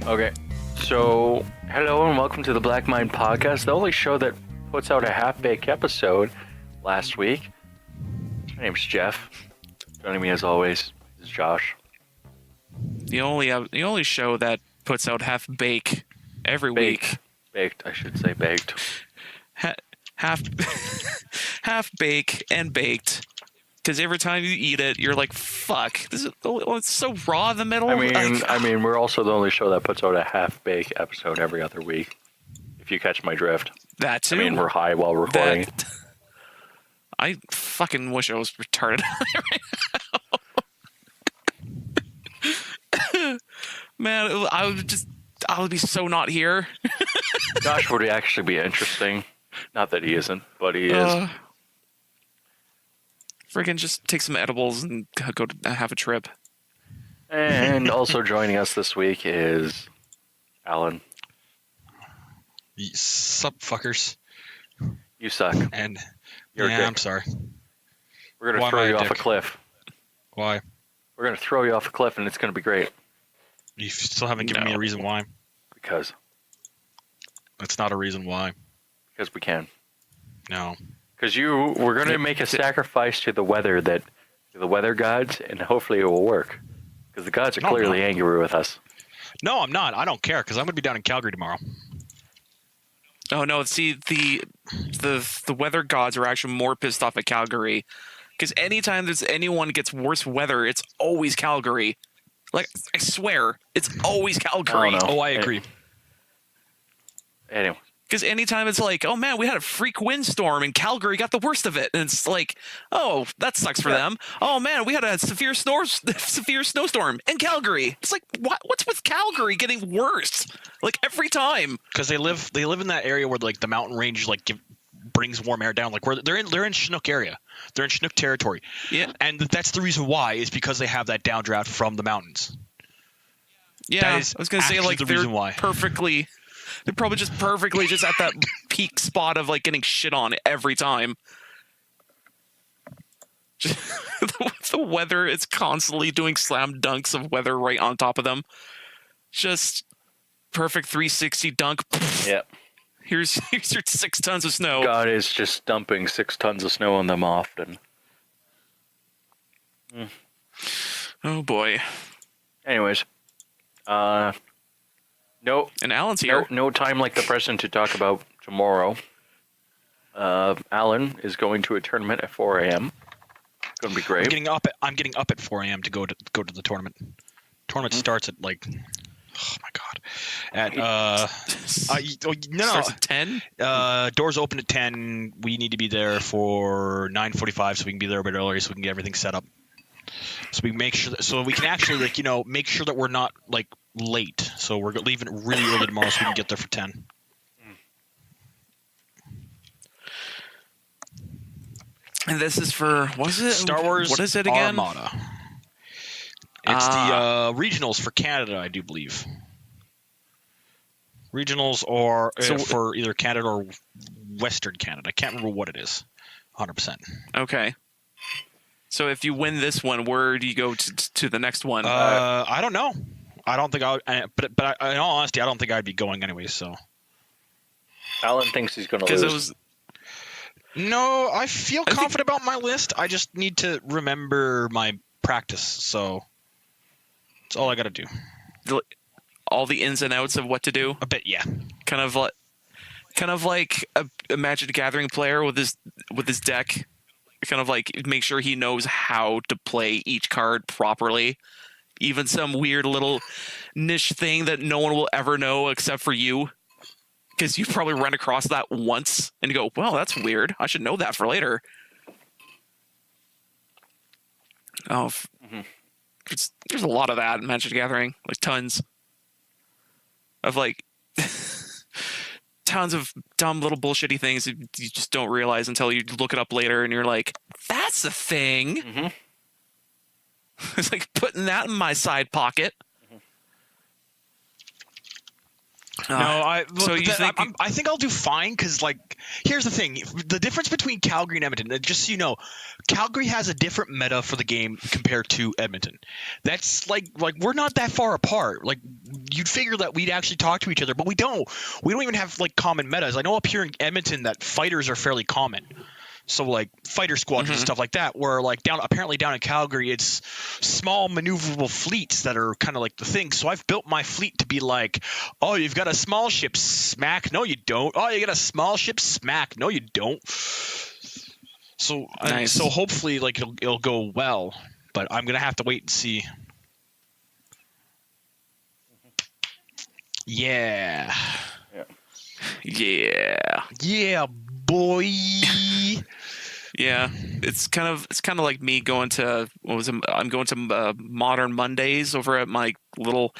Okay, so hello and welcome to the Black Mind Podcast, the only show that puts out a half-baked episode last week. My name's Jeff. Joining me as always is Josh. The only show that puts out half bake every week. Baked, I should say baked. Half bake and baked. Because every time you eat it, you're like, "Fuck! It's so raw in the middle." I mean, we're also the only show that puts out a half-baked episode every other week. If you catch my drift. That too. I mean, we're high while recording. I fucking wish I was retarded right now. Man, I would be so not here. Josh would actually be interesting. Not that he isn't, but he is. Friggin' just take some edibles and go to have a trip. And also joining us this week is Allan. Sup, fuckers. You suck. And You're a dick. I'm sorry. We're going to throw you off a cliff. Why? We're going to throw you off a cliff and it's going to be great. You still haven't given me a reason why. Because. That's not a reason why. Because we can. No. Because we're going to make a sacrifice to the weather gods, and hopefully it will work. Because the gods are clearly angry with us. No, I'm not. I don't care, because I'm going to be down in Calgary tomorrow. Oh no! See, the weather gods are actually more pissed off at Calgary, because anytime anyone gets worse weather, it's always Calgary. Like, I swear, it's always Calgary. Oh, I agree. Anyway. Because anytime it's like, oh man, we had a freak windstorm and Calgary got the worst of it, and it's like, oh, that sucks for them. Oh man, we had a severe snowstorm in Calgary. It's like, what's with Calgary getting worse? Like every time. Because they live in that area where like the mountain range brings warm air down. Like they're in Chinook area. They're in Chinook territory. Yeah. And that's the reason why is because they have that downdraft from the mountains. Yeah, I was gonna say like they're perfectly. They're probably just perfectly just at that peak spot of like getting shit on every time. The weather is constantly doing slam dunks of weather right on top of them. Just perfect 360 dunk. Yep. Here's your 6 tons of snow. God is just dumping 6 tons of snow on them often. Oh boy. Anyways. No, and Allan's here. No time like the present to talk about tomorrow. Allan is going to a tournament at 4 a.m. It's going to be great. I'm getting up at 4 a.m. to go to the tournament. Tournament starts at like, oh my god, starts at 10. Doors open at 10. We need to be there for 9:45, so we can be there a bit earlier, so we can get everything set up. So we make sure so we can actually make sure that we're not like late. So we're leaving really early tomorrow so we can get there for 10. And this is for, what is it? Star Wars. What is it again? Armada. It's the regionals for Canada, I do believe. Regionals or for either Canada or Western Canada. I can't remember what it is. 100%. Okay. So if you win this one, where do you go to the next one? I don't know. I don't think but in all honesty, I don't think I'd be going anyway. So. Allan thinks he's going to lose. No, I feel confident about my list. I just need to remember my practice. So that's all I got to do. All the ins and outs of what to do. A bit, yeah. Kind of like a Magic the Gathering player with his deck. Kind of like make sure he knows how to play each card properly. Even some weird little niche thing that no one will ever know except for you. because you probably run across that once and you go, well, that's weird. I should know that for later. Oh, there's a lot of that in Magic the Gathering, like tons of like tons of dumb little bullshitty things you just don't realize until you look it up later and you're like, that's a thing. Mm-hmm. It's like putting that in my side pocket. I think I'll do fine because, like, here's the thing: the difference between Calgary and Edmonton. Just so you know, Calgary has a different meta for the game compared to Edmonton. That's like we're not that far apart. Like, you'd figure that we'd actually talk to each other, but we don't. We don't even have like common metas. I know up here in Edmonton that fighters are fairly common. So like fighter squadrons and stuff like that, where like apparently down in Calgary, it's small maneuverable fleets that are kind of like the thing. So I've built my fleet to be like, oh, you've got a small ship, smack, no you don't. Oh, you got a small ship, smack, no you don't. So nice. So hopefully like it'll go well, but I'm gonna have to wait and see. Yeah. Yeah, boy. Yeah, it's kind of like me going to I'm going to Modern Mondays over at my little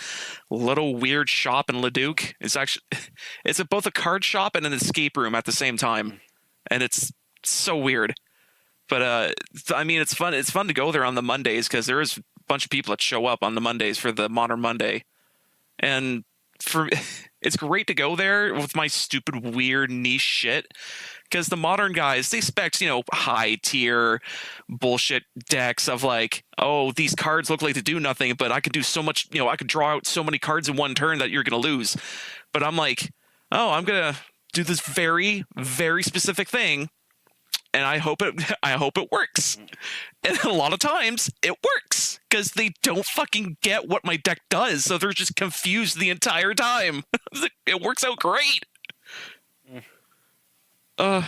weird shop in Leduc. It's both a card shop and an escape room at the same time, and it's so weird. But I mean, it's fun. It's fun to go there on the Mondays because there is a bunch of people that show up on the Mondays for the Modern Monday, and it's great to go there with my stupid weird niche shit. Because the modern guys, they expect, high tier bullshit decks of like, oh, these cards look like they do nothing, but I could do so much, I could draw out so many cards in one turn that you're going to lose. But I'm like, oh, I'm going to do this very, very specific thing. And I hope it works. And a lot of times it works because they don't fucking get what my deck does. So they're just confused the entire time. It works out great. I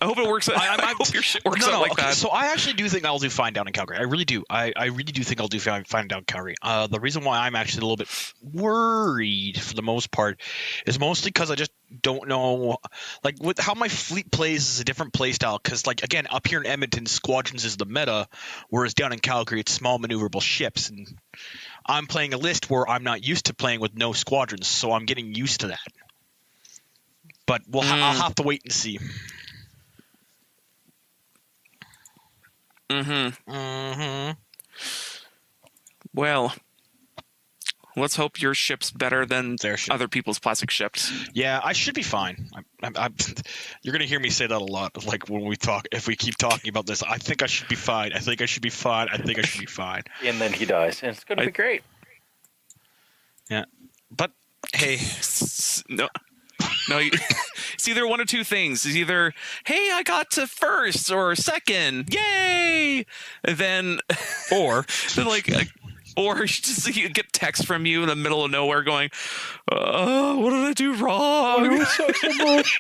hope it works. I hope your shit works out like that. So I actually do think I'll do fine down in Calgary. I really do. I really do think I'll do fine down in Calgary. The reason why I'm actually a little bit worried for the most part is mostly because I just don't know, like, with how my fleet plays is a different play style. Because, like, again, up here in Edmonton, squadrons is the meta, whereas down in Calgary, it's small maneuverable ships. And I'm playing a list where I'm not used to playing with no squadrons, so I'm getting used to that. But I'll have to wait and see. Well, let's hope your ship's better than Their ship. other people's plastic ships. Yeah, I should be fine. You're going to hear me say that a lot. Like when we talk, if we keep talking about this, I think I should be fine. I think I should be fine. I think I should be fine. And then he dies, and it's going to be great. Yeah, but hey, No, it's either one or two things. It's either, hey, I got to first, or second, yay! And then, or you get text from you in the middle of nowhere going, what did I do wrong? It sucks so much.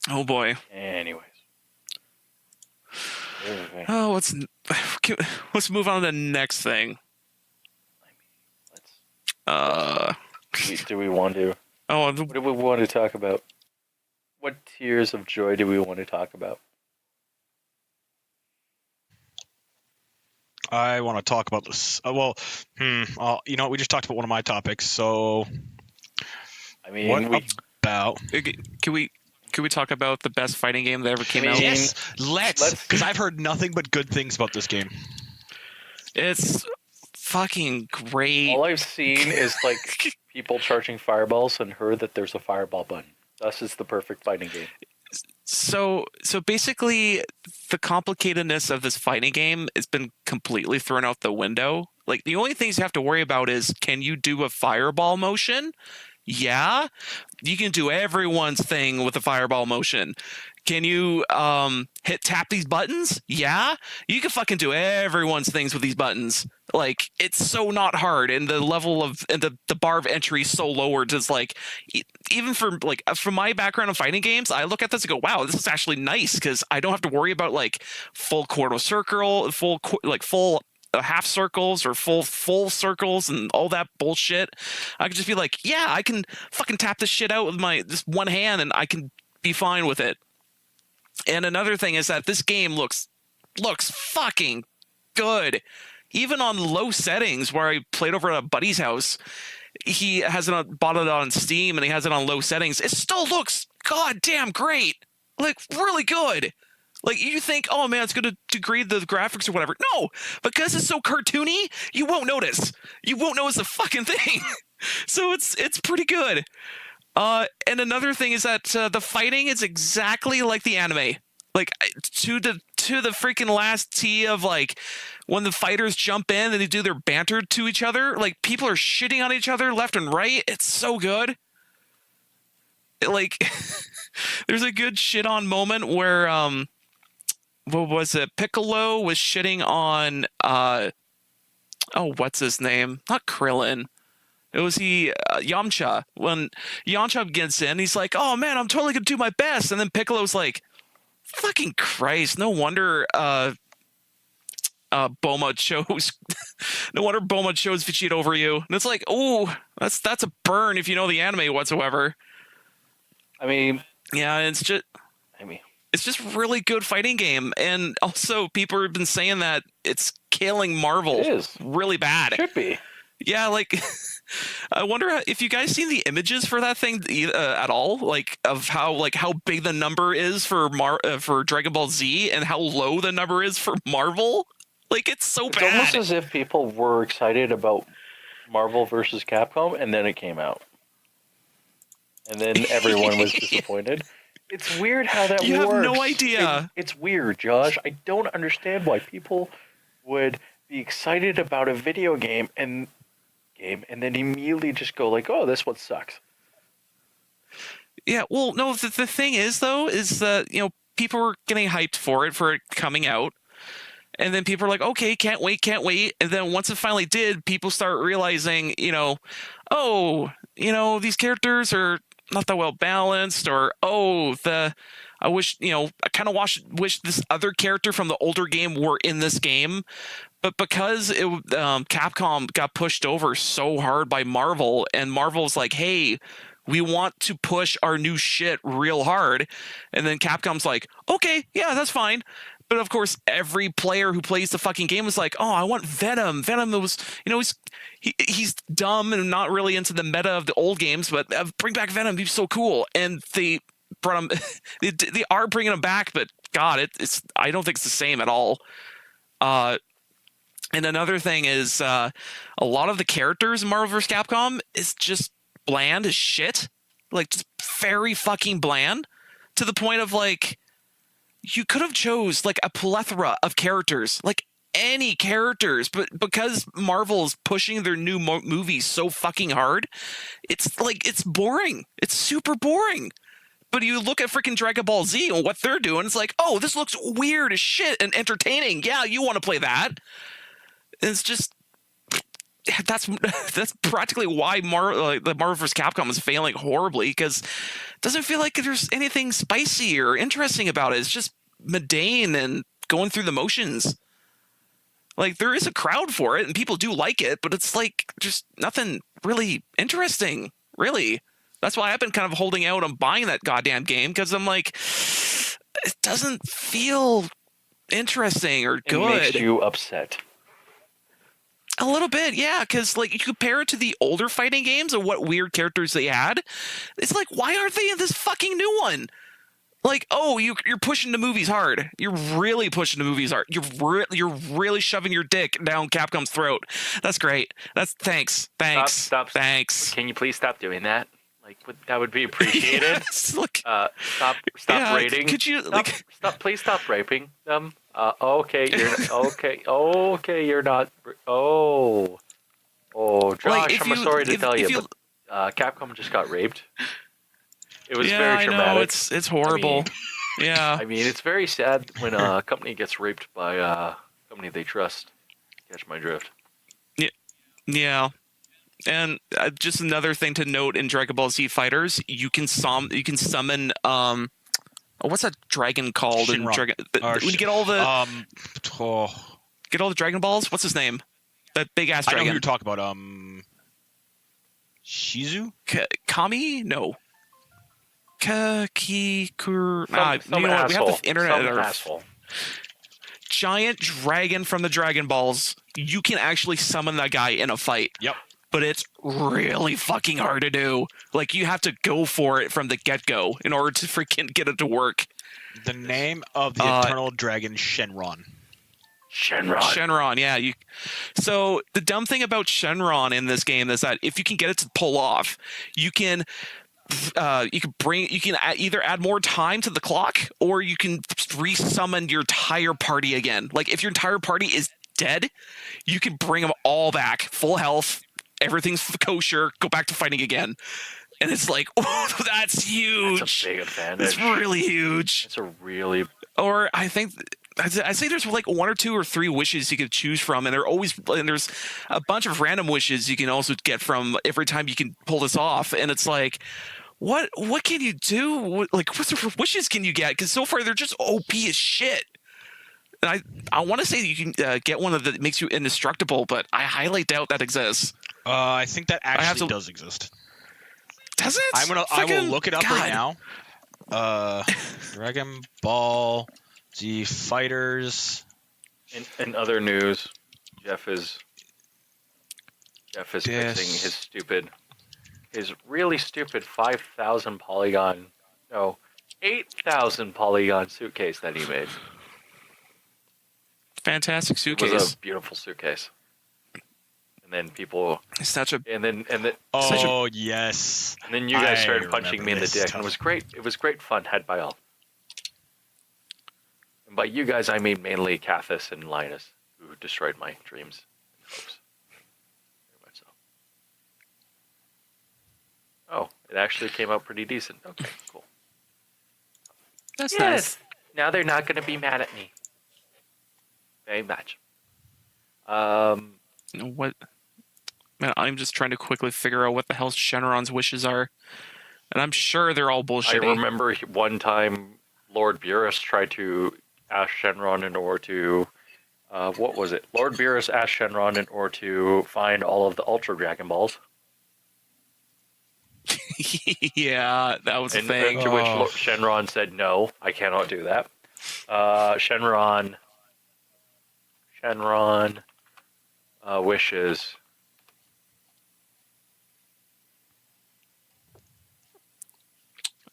Oh boy. Anyways. Okay. Oh, let's move on to the next thing. Do we want to? What do we want to talk about? What tears of joy do we want to talk about? I want to talk about this. We just talked about one of my topics. So, I mean, what about? Can we talk about the best fighting game that ever came out? Yes, let's. Because I've heard nothing but good things about this game. It's fucking great. All I've seen is like people charging fireballs and heard that there's a fireball button. Thus, it's the perfect fighting game. So basically, the complicatedness of this fighting game has been completely thrown out the window. Like, the only things you have to worry about is, can you do a fireball motion? Yeah, you can do everyone's thing with a fireball motion. Can you tap these buttons? Yeah, you can fucking do everyone's things with these buttons. Like, it's so not hard, and the level of and the bar of entry is so lowered. It's like, even from my background of fighting games, I look at this and go, wow, this is actually nice because I don't have to worry about like full quarter circle, full half circles or full circles and all that bullshit. I could just be like, yeah, I can fucking tap this shit out with my just one hand and I can be fine with it. And another thing is that this game looks fucking good. Even on low settings, where I played over at a buddy's house, he has it on, bought it on Steam and he has it on low settings. It still looks goddamn great. Like, really good. Like, you think, oh man, it's going to degrade the graphics or whatever. No, because it's so cartoony, you won't notice. You won't notice the fucking thing. So it's pretty good. And another thing is that the fighting is exactly like the anime. Like, to the freaking last T of, like, when the fighters jump in and they do their banter to each other, like, people are shitting on each other left and right. It's so good. Like, there's a good shit on moment where what was it? Piccolo was shitting on what's his name? Not Krillin. It was Yamcha. When Yamcha gets in, he's like, "Oh man, I'm totally gonna do my best," and then Piccolo's like, "Fucking Christ! No wonder Boma chose. No wonder Boma chose Vegeta over you." And it's like, oh, that's a burn if you know the anime whatsoever. I mean, yeah, it's just really good fighting game, and also people have been saying that it's killing Marvel. It is really bad. Should be. Yeah, like, I wonder if you guys seen the images for that thing at all, like of how big the number is for Dragon Ball Z and how low the number is for Marvel. Like, it's so bad. It's almost as if people were excited about Marvel versus Capcom, and then it came out, and then everyone was disappointed. It's weird how that works. You have no idea. It's weird, Josh. I don't understand why people would be excited about a video game and then immediately just go like, "Oh, this one sucks." Yeah, well, no, the thing is, though, is that, you know, people were getting hyped for it coming out. And then people are like, okay, can't wait. And then once it finally did, people start realizing, you know, oh, you know, these characters are not that well balanced, or, oh, I wish, you know, I kind of wish this other character from the older game were in this game. But because Capcom got pushed over so hard by Marvel, and Marvel's like, hey, we want to push our new shit real hard. And then Capcom's like, okay, yeah, that's fine. But of course, every player who plays the fucking game is like, oh, I want Venom. Venom was, you know, he's dumb and not really into the meta of the old games, but bring back Venom. He's so cool. And they brought him, they are bringing him back, but God, I don't think it's the same at all. And another thing is a lot of the characters in Marvel vs. Capcom is just bland as shit. Like, just very fucking bland, to the point of, like, you could have chose like a plethora of characters, like any characters, but because Marvel is pushing their new movies so fucking hard, it's boring. It's super boring. But you look at freaking Dragon Ball Z and what they're doing, it's like, oh, this looks weird as shit and entertaining. Yeah, you want to play that. And it's just, that's practically why the Marvel vs. Capcom is failing horribly, because it doesn't feel like there's anything spicy or interesting about it. It's just mundane and going through the motions. Like, there is a crowd for it and people do like it, but it's like just nothing really interesting, really. That's why I've been kind of holding out on buying that goddamn game, because I'm like, it doesn't feel interesting or good. It makes you upset. A little bit, yeah, because like you compare it to the older fighting games and what weird characters they had. It's like, why aren't they in this fucking new one? Like, oh, you're pushing the movies hard. You're really pushing the movies hard. You're really shoving your dick down Capcom's throat. That's great. Thanks. Stop. Thanks. Can you please stop doing that? Like, that would be appreciated. Look, Stop yeah, rating. Could you Please stop raping them. Okay, you're not. Oh, Josh, like, I'm sorry to tell you, but Capcom just got raped. It was very traumatic. I know, it's horrible. I mean, it's very sad when a company gets raped by a company they trust. Catch my drift. Yeah. And just another thing to note in Dragon Ball Z Fighters, you can summon what's that dragon called? Shinra. When you get all the get all the Dragon Balls. What's his name? That big ass I know who dragon. you're talking about. Shizu? Kami? No. Kakikur. Some you know what? We have asshole. the internet Some at our asshole. giant dragon from the Dragon Balls. You can actually summon that guy in a fight. Yep. But it's really fucking hard to do. Like, you have to go for it from the get-go in order to freaking get it to work. The name of the eternal dragon, Shenron. Shenron, yeah. So the dumb thing about Shenron in this game is that if you can get it to pull off, you can either add more time to the clock, or you can resummon your entire party again. Like, if your entire party is dead, you can bring them all back, full health, everything's kosher, go back to fighting again. And it's like, oh, that's huge. That's a big advantage. It's really huge. It's a really... Or I think I'd say there's like 1 or 2 or 3 wishes you could choose from, and there's a bunch of random wishes you can also get from every time you can pull this off. And it's like, what can you do? Like, what sort of wishes can you get? Because so far they're just OP as shit. And I want to say that you can get one that makes you indestructible, but I highly doubt that exists. I think that actually does exist. Does it? I will look it up right now. Dragon Ball Z Fighters. In other news, Jeff is fixing his really stupid 5,000 polygon, no, 8,000 polygon suitcase that he made. Fantastic suitcase. It was a beautiful suitcase. And then people, it's such a, and then yes. And then you guys started punching me in the dick, and it was great. It was great fun, had by all. And by you guys, I mean mainly Cathis and Linus, who destroyed my dreams and hopes. Very much so. Oh, it actually came out pretty decent. Okay, cool. That's nice. Now they're not going to be mad at me. Very much. What? Man, I'm just trying to quickly figure out what the hell Shenron's wishes are, and I'm sure they're all bullshit. I remember one time Lord Beerus tried to ask Shenron in order to, what was it? Lord Beerus asked Shenron in order to find all of the Ultra Dragon Balls. Yeah, that was a thing. To which Shenron said, "No, I cannot do that." Shenron wishes.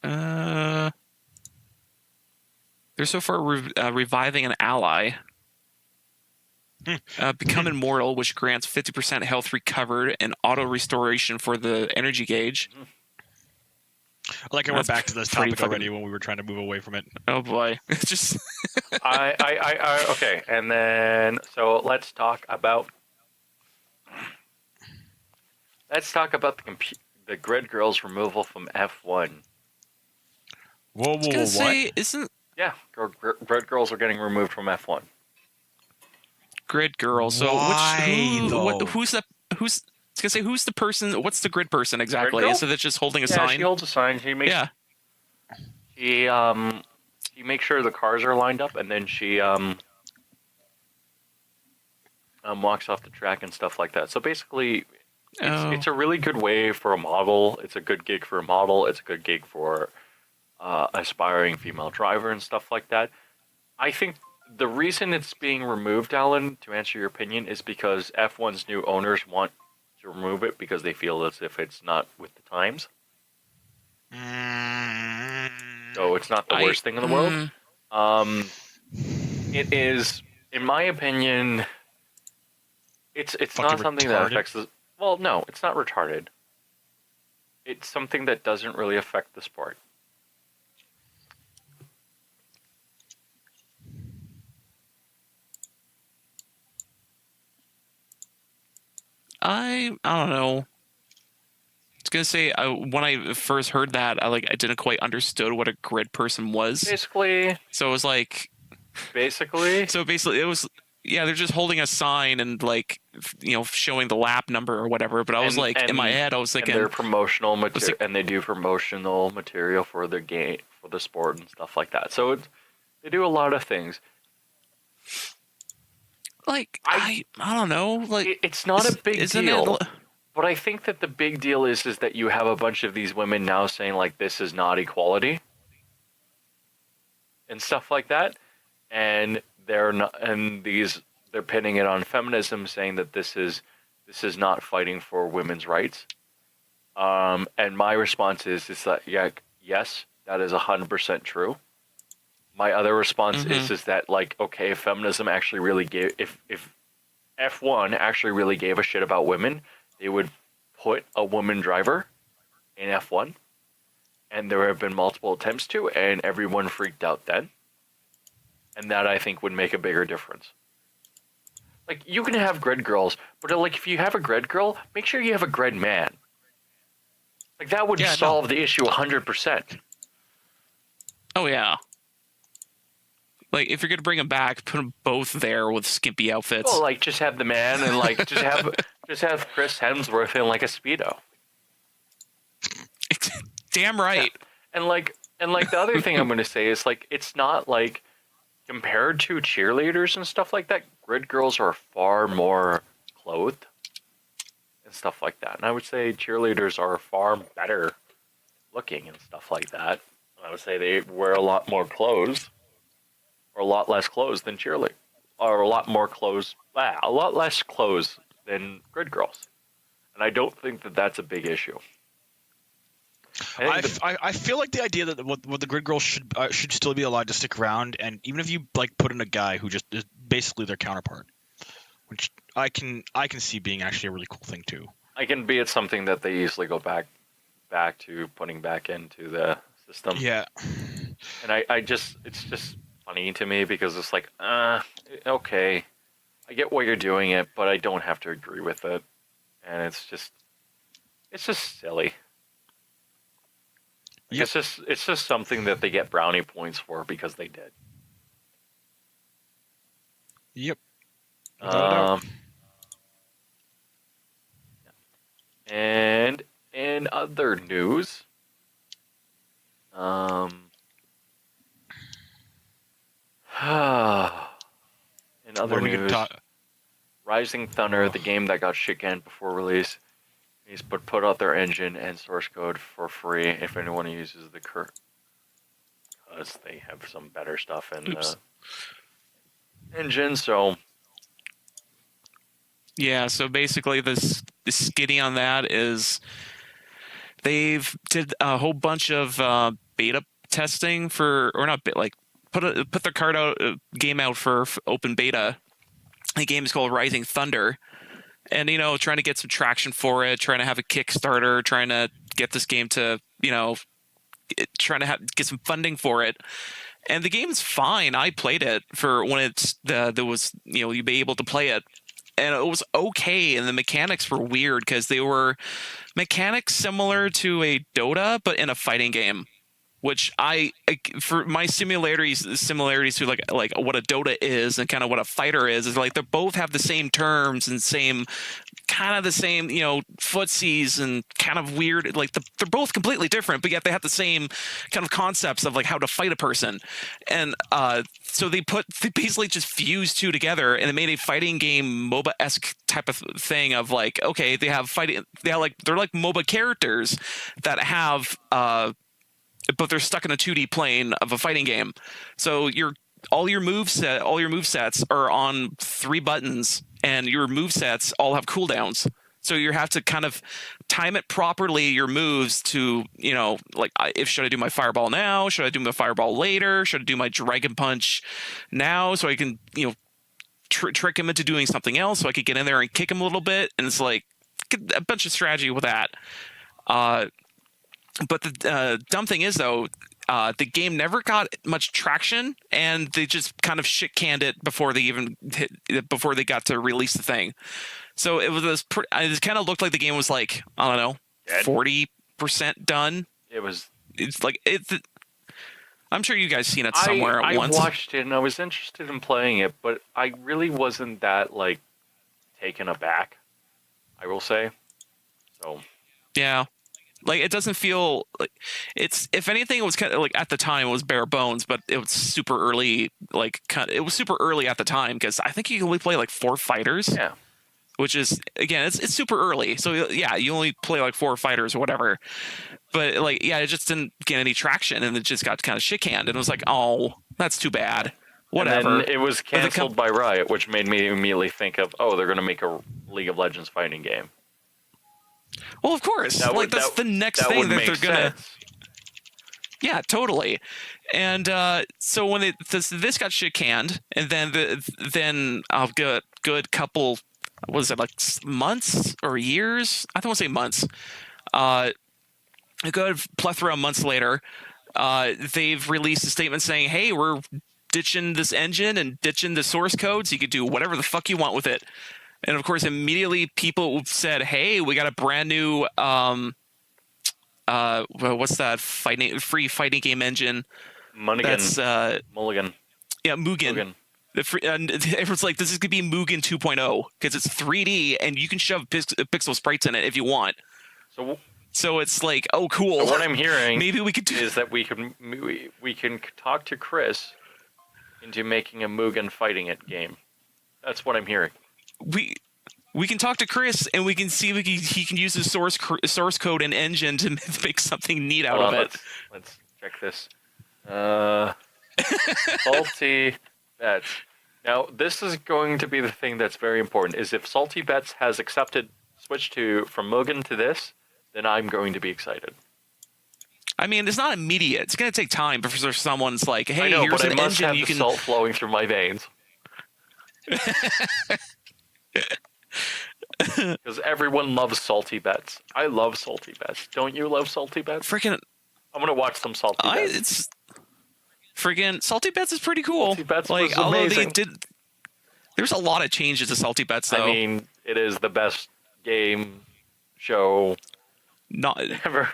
They're so far reviving an ally. Become immortal, which grants 50% health recovered and auto restoration for the energy gauge. Like, we're back to this topic already when we were trying to move away from it. Oh boy, it's just. Okay, and then so let's talk about the Grid Girls removal from F1. Whoa, what? Yeah, Grid Girls are getting removed from F1. Grid Girl. So who's the person? What's the grid person exactly? So that's just holding a sign. She holds a sign. She makes. Yeah. She makes sure the cars are lined up, and then she walks off the track and stuff like that. So basically, it's a really good way for a model. It's a good gig for a model. It's a good gig for aspiring female driver and stuff like that. I think the reason it's being removed, Allan, to answer your opinion, is because F1's new owners want to remove it because they feel as if it's not with the times. So it's not the worst thing in the world. It is, in my opinion, it's not something that affects the... Well, no, it's not retarded. It's something that doesn't really affect the sport. I don't know. I was gonna say when I first heard that, I didn't quite understood what a grid person was. Basically. So it was like. Basically. So basically, it was they're just holding a sign and showing the lap number or whatever. But I was in my head, I was thinking they're promotional material, and they do promotional material for the game, for the sport and stuff like that. So they do a lot of things. Like I don't know. Like It's not a big isn't deal. it? But I think that the big deal is that you have a bunch of these women now saying like this is not equality and stuff like that, and they're not, and they're pinning it on feminism, saying that this is not fighting for women's rights. And my response is that yeah, yes, that is 100% true. My other response is that like okay, if feminism actually really gave if F1 actually really gave a shit about women, they would put a woman driver in F1, and there have been multiple attempts to, and everyone freaked out then. And that I think would make a bigger difference. Like you can have grid girls, but like if you have a grid girl, make sure you have a grid man. Like that would solve the issue 100%. Oh yeah. Like if you're gonna bring them back, put them both there with skimpy outfits. Well, like just have the man and like just have Chris Hemsworth in like a Speedo. Damn right. Yeah. And like the other thing I'm gonna say is like it's not like compared to cheerleaders and stuff like that, grid girls are far more clothed and stuff like that. And I would say cheerleaders are far better looking and stuff like that. I would say they wear a lot more clothes, or a lot less clothes than cheerleaders, or a lot less clothes than grid girls. And I don't think that that's a big issue. I feel like the idea that what the grid girls should still be allowed to stick around, and even if you like put in a guy who just is basically their counterpart, which I can see being actually a really cool thing too. I can be it's something that they easily go back to putting back into the system. Yeah. And it's just funny to me because it's like, okay, I get why you're doing it, but I don't have to agree with it, and it's just silly. Yep. It's just something that they get brownie points for because they did. Yep. And in other news, in other news, Rising Thunder, the game that got shit canned before release, needs to put out their engine and source code for free if anyone uses the current, because they have some better stuff in the engine. So yeah, so basically the skinny on that is they've did a whole bunch of beta testing for, or not, like put their game out for open beta. The game is called Rising Thunder. And, trying to get some traction for it, trying to have a Kickstarter, trying to get this game to, trying to get some funding for it. And the game's fine. I played it for when there was, you'd be able to play it. And it was okay. And the mechanics were weird because they were mechanics similar to a Dota, but in a fighting game. Which for my similarities to like what a Dota is and kind of what a fighter is like they both have the same terms and kind of the same footsies and kind of weird, like they're both completely different, but yet they have the same kind of concepts of like how to fight a person. And so they basically just fused two together and they made a fighting game MOBA-esque type of thing of like, okay, they're like MOBA characters that have but they're stuck in a 2D plane of a fighting game. So all your move sets are on 3 buttons, and your move sets all have cooldowns. So you have to kind of time it properly, your moves to, should I do my fireball now? Should I do my fireball later? Should I do my dragon punch now so I can, trick him into doing something else so I could get in there and kick him a little bit? And it's like a bunch of strategy with that. But the dumb thing is, though, the game never got much traction, and they just kind of shit canned it before they got to release the thing. So it kind of looked like the game was like, I don't know, 40% done. It's like I'm sure you guys seen it somewhere at once. I watched it and I was interested in playing it, but I really wasn't that like taken aback, I will say. So yeah. Like it doesn't feel like it's. If anything, it was kind of like at the time it was bare bones, but it was super early. Like it was super early at the time because I think you can only play like 4 fighters. Yeah. Which is again, it's super early. So yeah, you only play like 4 fighters or whatever. But like yeah, it just didn't get any traction, and it just got kind of shit canned. And it was like, oh, that's too bad. Whatever. And then it was canceled by Riot, which made me immediately think of, oh, they're going to make a League of Legends fighting game. Well, of course. That's the next thing that they're gonna. Yeah, totally. And so when this got shit canned, and then I'll get good couple. Was it like months or years? I don't want to say months. A good plethora of months later, they've released a statement saying, "Hey, we're ditching this engine and ditching the source code, so you can do whatever the fuck you want with it." And of course, immediately people said, "Hey, we got a brand new what's that free fighting game engine?" Mulligan. Yeah, Mugen. And everyone's like, "This is gonna be Mugen 2.0 because it's 3D and you can shove pixel sprites in it if you want." So it's like, oh, cool. So what I'm hearing maybe we could do is that we can talk to Chris into making a Mugen fighting it game. That's what I'm hearing. We can talk to Chris and we can see if he can use his source code and engine to make something neat out of it. Let's check this. Salty Bets. Now, this is going to be the thing that's very important, is if Salty Bets has switched from Mugen to this, then I'm going to be excited. I mean, it's not immediate. It's going to take time before someone's like, "Hey, I know, here's but an I must engine have you the can." salt flowing through my veins. Because everyone loves Salty Bets. I love Salty Bets. Don't you love Salty Bets? Freaking, I'm gonna watch some Salty Bets. It's freaking Salty Bets is pretty cool. Salty Bets like, was although amazing. There's a lot of changes to Salty Bets, though. I mean, it is the best game show not ever.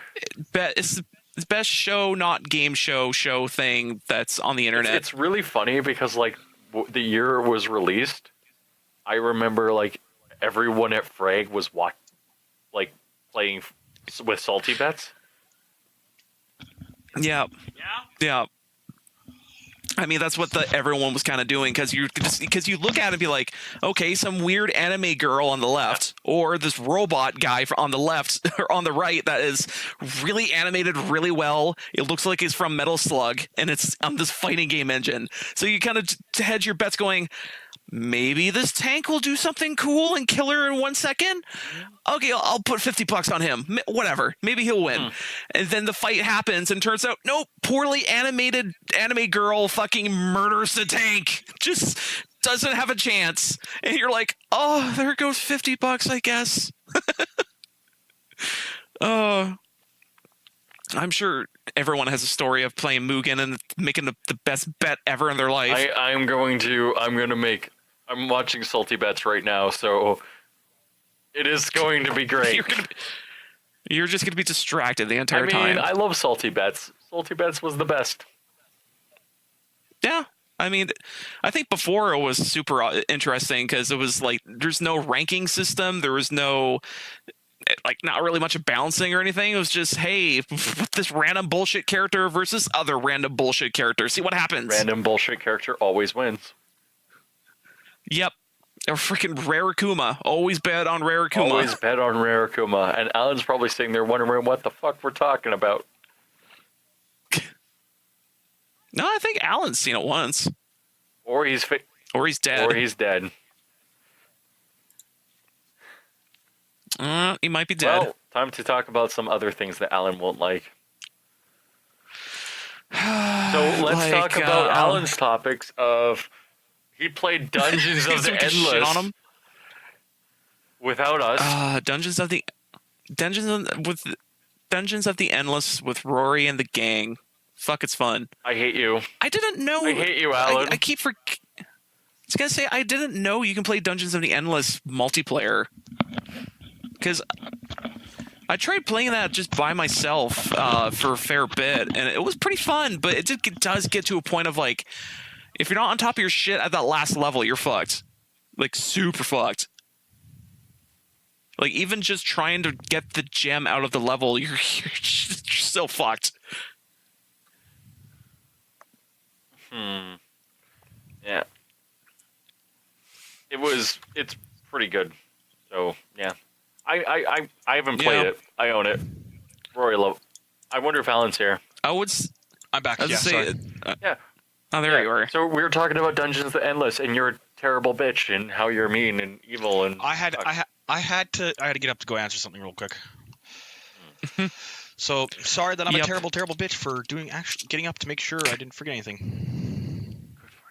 It's the best show, not game show thing that's on the internet. It's really funny because like the year it was released, I remember like everyone at Frag was playing with Salty Bets. Yeah. I mean, that's what everyone was kind of doing because you look at it and be like, okay, some weird anime girl on the left, or this robot guy on the left or on the right that is really animated really well. It looks like it's from Metal Slug, and it's on this fighting game engine. So you kind of hedge your bets, going, maybe this tank will do something cool and kill her in 1 second. Okay, I'll put $50 on him. Whatever, maybe he'll win. And then the fight happens, and turns out, nope, poorly animated anime girl fucking murders the tank. Just doesn't have a chance. And you're like, oh, there goes $50, I guess. I'm sure everyone has a story of playing Mugen and making the best bet ever in their life. I'm watching Salty Bets right now, so it is going to be great. You're just going to be distracted the entire time. I love Salty Bets. Salty Bets was the best. Yeah. I mean, I think before it was super interesting because it was like there's no ranking system. There was no, like, not really much of balancing or anything. It was just, hey, this random bullshit character versus other random bullshit character. See what happens. Random bullshit character always wins. Yep. Or freaking Rarakuma. Always bet on Rarakuma. Always bet on Rarakuma. And Alan's probably sitting there wondering what the fuck we're talking about. No, I think Alan's seen it once. Or he's dead. Or he's dead. He might be dead. Well, time to talk about some other things that Alan won't like. So let's talk about Alan's topics of... He played Dungeons of the Endless without us. Dungeons of the Endless with Rory and the gang. Fuck, it's fun. I hate you. I didn't know. I hate you, Alan. I was gonna say I didn't know you can play Dungeons of the Endless multiplayer. Because I tried playing that just by myself for a fair bit, and it was pretty fun. But it does get to a point of like, if you're not on top of your shit at that last level, you're fucked. Like, super fucked. Like even just trying to get the gem out of the level, you're so fucked. Yeah. It's pretty good. So yeah. I haven't played it. I own it. Rory love. I wonder if Alan's here. I'm back. I was Yeah, say, sorry. Yeah. oh, there you are. So we were talking about Dungeons Endless, and you're a terrible bitch, and how you're mean and evil, and I had to get up to go answer something real quick. So sorry that I'm a Yep. terrible bitch for getting up to make sure I didn't forget anything. good for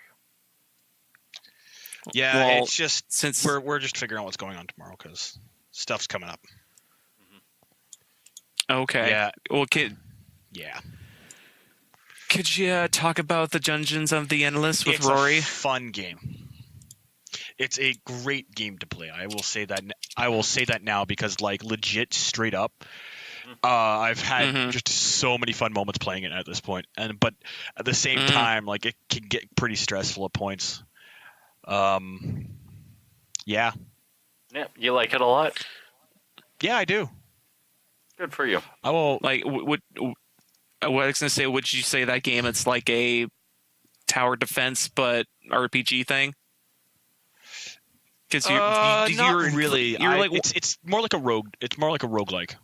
you. Yeah, Well, it's just since we're just figuring out what's going on tomorrow because stuff's coming up. okay, Yeah. well, Yeah, could you talk about the Dungeons of the Endless with it's Rory? a fun game. It's a great game to play. I will say that. I will say that now because, like, legit, straight up, I've had just so many fun moments playing it at this point. But at the same time, like, it can get pretty stressful at points. Yeah, Yeah, you like it a lot. yeah, I do. Good for you. I will. Like, what I was gonna say? Would you say that game? It's like a tower defense, but RPG thing. Because Not really. You're like, it's more like a rogue. It's more like a roguelike.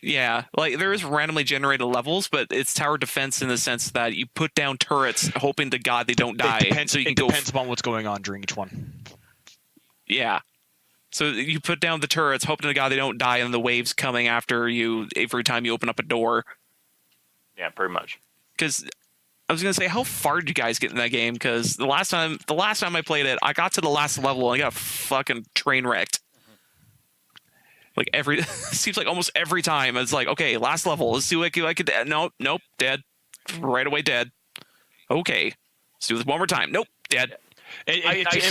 yeah, like there is randomly generated levels, but it's tower defense in the sense that you put down turrets, hoping to God they don't die. It depends. So you can It depends upon what's going on during each one. Yeah. So you put down the turrets, hoping to God they don't die, and the waves coming after you every time you open up a door. Yeah, pretty much. Because I was gonna say, how far did you guys get in that game? Because the last time I played it, I got to the last level and I got fucking train wrecked. Like seems like almost every time it's like, okay, last level. Let's see what I could. Nope, dead. Right away, dead. Okay, let's do this one more time. Nope, dead.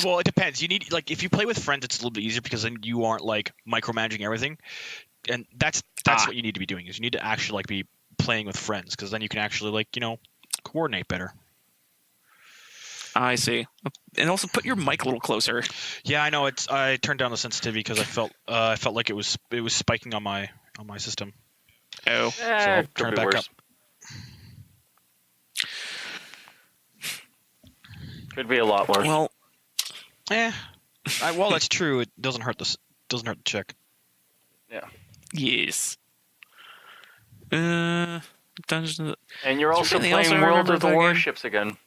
Well, it depends. You need, like, if you play with friends, it's a little bit easier because then you aren't like micromanaging everything, and that's what you need to be doing. Is you need to actually like be playing with friends because then you can actually, like, coordinate better. I see. And also put your mic a little closer. Yeah, I know. I turned down the sensitivity because I felt like it was spiking on my system. Oh, So I'll Could turn it be back worse. up. Could be a lot worse. well, Well, that's true. It doesn't hurt the check. Yeah. yes. Dungeons. And you're also anything else playing I World remember of the about that game? Warships again.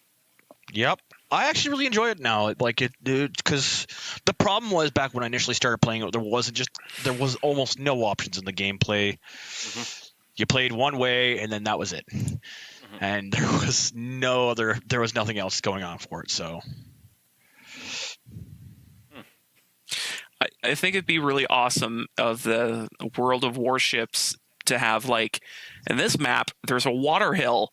Yep. I actually really enjoy it now. Like it, because the problem was back when I initially started playing it, there was almost no options in the gameplay. You played one way, and then that was it, and there was nothing else going on for it. So I think it'd be really awesome of the World of Warships to have, like, in this map, there's a water hill.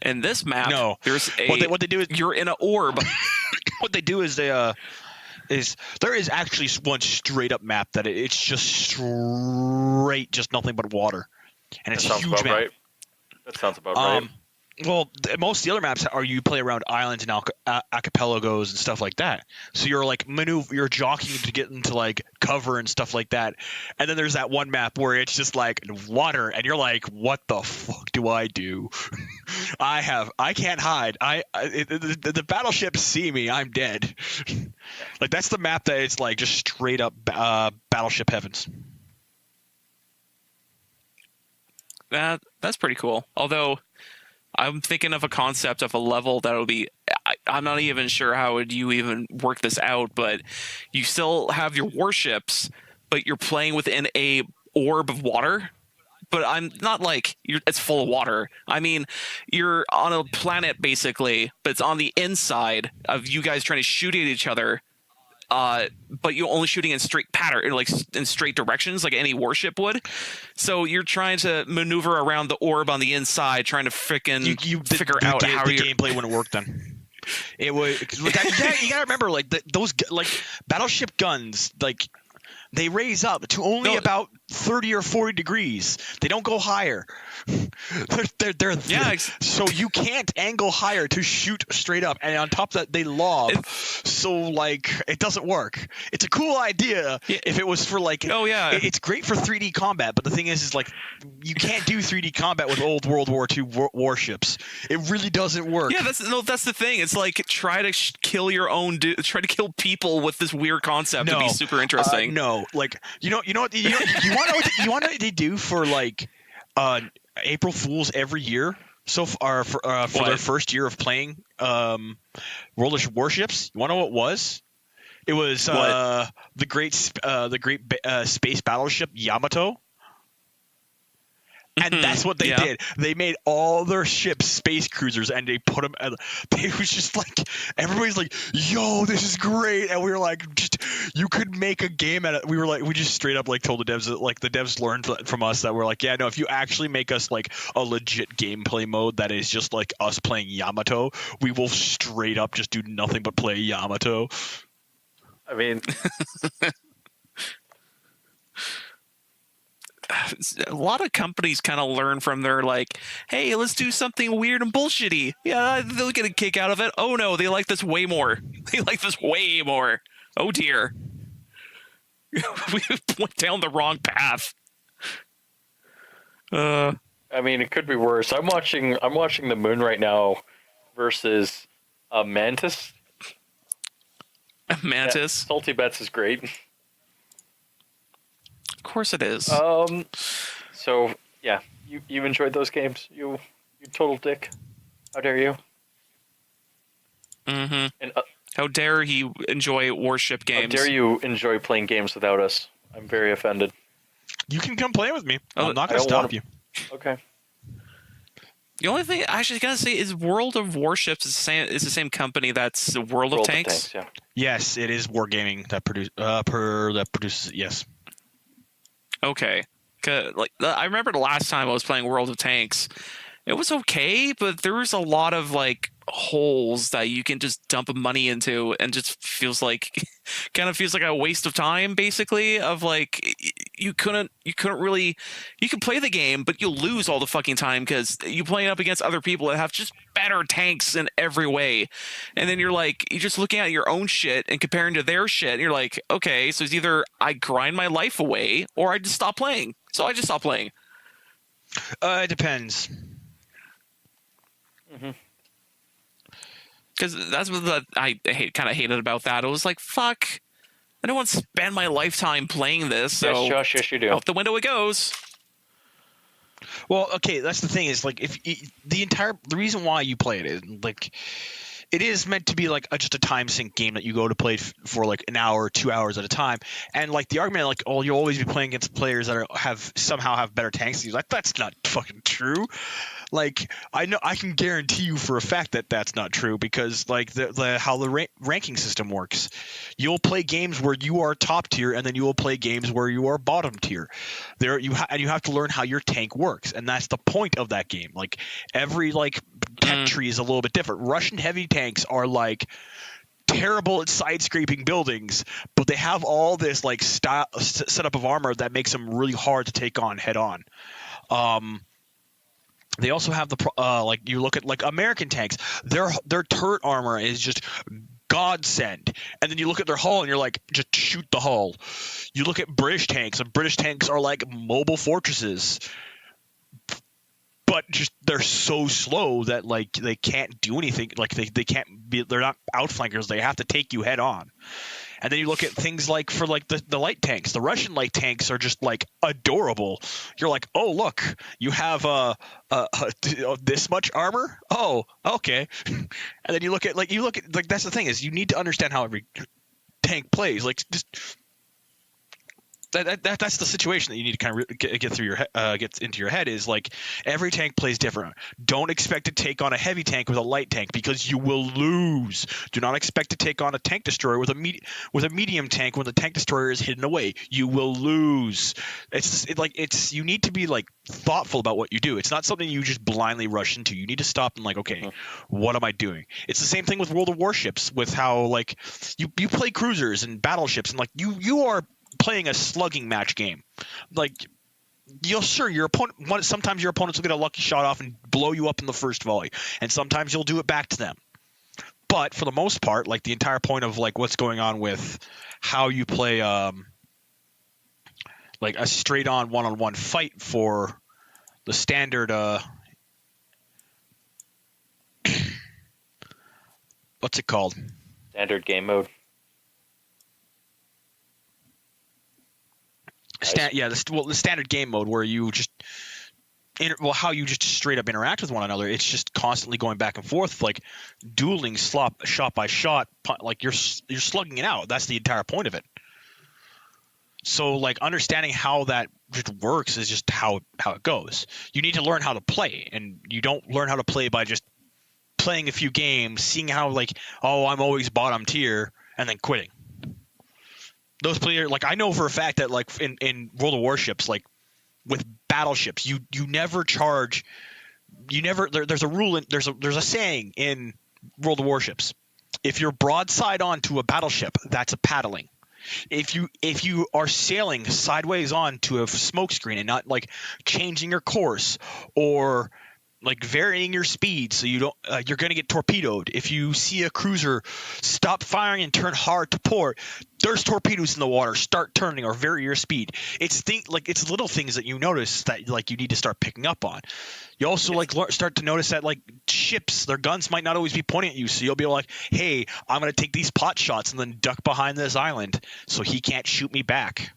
In this map, no, there's what they do is you're in an orb. what they do is there is actually one straight up map that it's just straight, just nothing but water, and That it's a sounds huge about map. right. That sounds about right. Well, most of the other maps are you play around islands and archipelagos and stuff like that. So you're like you're jockeying to get into like cover and stuff like that. And then there's that one map where it's just like water, and you're like, what the fuck do I do? I can't hide. The battleships see me. I'm dead. Like that's the map that it's like just straight up battleship heavens. That's pretty cool. Although I'm thinking of a concept of a level that'll be. I'm not even sure how would you even work this out, but you still have your warships, but you're playing within a orb of water. But I'm not like it's full of water. I mean, you're on a planet basically, but it's on the inside of you guys trying to shoot at each other. But you're only shooting in straight pattern, like in straight directions, like any warship would. So you're trying to maneuver around the orb on the inside, trying to figure out how the your gameplay wouldn't work then. It would. You gotta remember, like those like battleship guns, like They raise up to only about 30 or 40 degrees. They don't go higher. So you can't angle higher to shoot straight up. And on top of that, they lob. So, like, it doesn't work. It's a cool idea if it was for, like... Oh, yeah. It's great for 3D combat, but the thing is like, you can't do 3D combat with old World War II warships. It really doesn't work. Yeah, that's the thing. It's like, try to kill your own try to kill people with this weird concept to be super interesting. No, like, you want to know what they do for, like, April Fools every year so far for their first year of playing World of Warships? You want to know what it was? It was the great space battleship Yamato. And that's what they did. They made all their ships space cruisers, and they put them. It was just like, everybody's like, "Yo, this is great!" And we were like, "You could make a game out of it." We were like, we just straight up like told the devs that, like, the devs learned from us that we're like, "Yeah, no, if you actually make us like a legit gameplay mode that is just like us playing Yamato, we will straight up just do nothing but play Yamato." I mean, a lot of companies kind of learn from their, like, hey, let's do something weird and bullshitty. Yeah, they'll get a kick out of it. Oh no, they like this way more. They like this way more. Oh dear. We went down the wrong path. I mean, it could be worse. I'm watching the Moon right now versus Mantis. Mantis. Yeah, Salty Bets is great. Of course it is. So yeah, you enjoyed those games. You total dick. How dare you? Mm-hmm. And how dare he enjoy warship games? How dare you enjoy playing games without us? I'm very offended. You can come play with me. Oh, I'm not going to stop you. Okay. The only thing I should gotta say is World of Warships is the same company that's World of Tanks. Yeah. Yes, it is Wargaming that produces it. Yes. Okay. Like, I remember the last time I was playing World of Tanks, it was okay, but there was a lot of, like, holes that you can just dump money into, and just feels like kind of feels like a waste of time, basically, of, like, you couldn't really, you can play the game, but you'll lose all the fucking time because you playing up against other people that have just better tanks in every way. And then you're just looking at your own shit and comparing to their shit, and you're like, okay, so it's either I grind my life away or I just stop playing. So I just stopped playing. It depends. Mm-hmm. Because that's what I kind of hated about that. It was like, fuck, I don't want to spend my lifetime playing this. So yes, Josh, yes, you do. Out the window it goes. Well, okay, that's the thing is, like, if the reason why you play it is, like, it is meant to be like just a time sink game that you go to play for like an hour, 2 hours at a time. And like the argument, like, oh, you'll always be playing against players that somehow have better tanks than you. Like, that's not fucking true. Like, I know, I can guarantee you for a fact that that's not true, because like how the ranking system works, you'll play games where you are top tier, and then you will play games where you are bottom tier. And you have to learn how your tank works, and that's the point of that game. Like, every like tech tree is a little bit different. Russian heavy tanks are like terrible at side scraping buildings, but they have all this like setup of armor that makes them really hard to take on head on. They also have the like, you look at like American tanks, their turret armor is just godsend, and then you look at their hull and you're like, just shoot the hull. You look at British tanks, and British tanks are like mobile fortresses, but just they're so slow that like they can't do anything. Like they can't be, they're not outflankers. They have to take you head on. And then you look at things like for like the light tanks. The Russian light tanks are just like adorable. You're like, oh look, you have this much armor. Oh, okay. And then you look at like that's the thing is, you need to understand how every tank plays. Like, just that's the situation that you need to kind of get through your get into your head, is like, every tank plays different. Don't expect to take on a heavy tank with a light tank, because you will lose. Do not expect to take on a tank destroyer with a medium tank when the tank destroyer is hidden away. You will lose. You need to be like thoughtful about what you do. It's not something you just blindly rush into. You need to stop and like, okay, what am I doing? It's the same thing with World of Warships, with how like you play cruisers and battleships, and like you are playing a slugging match game. Like, your opponent. Sometimes your opponents will get a lucky shot off and blow you up in the first volley, and sometimes you'll do it back to them. But for the most part, like the entire point of like what's going on with how you play, like a straight-on one-on-one fight for the standard. What's it called? Standard game mode. The standard game mode where you just how you just straight up interact with one another. It's just constantly going back and forth, like dueling, shot by shot, like you're slugging it out. That's the entire point of it. So like understanding how that just works is just how it goes. You need to learn how to play, and you don't learn how to play by just playing a few games, seeing how like, oh, I'm always bottom tier, and then quitting. Those players, like I know for a fact that like in World of Warships, like with battleships, you never charge, there's a rule there's a saying in World of Warships. If you're broadside onto a battleship, that's a paddling. If you are sailing sideways onto a smoke screen and not like changing your course or like varying your speed so you don't you're going to get torpedoed. If you see a cruiser stop firing and turn hard to port, there's torpedoes in the water. Start turning or vary your speed. It's little things that you notice that like you need to start picking up on. You also start to notice that like ships, their guns might not always be pointing at you, so you'll be like, hey, I'm going to take these pot shots and then duck behind this island so he can't shoot me back.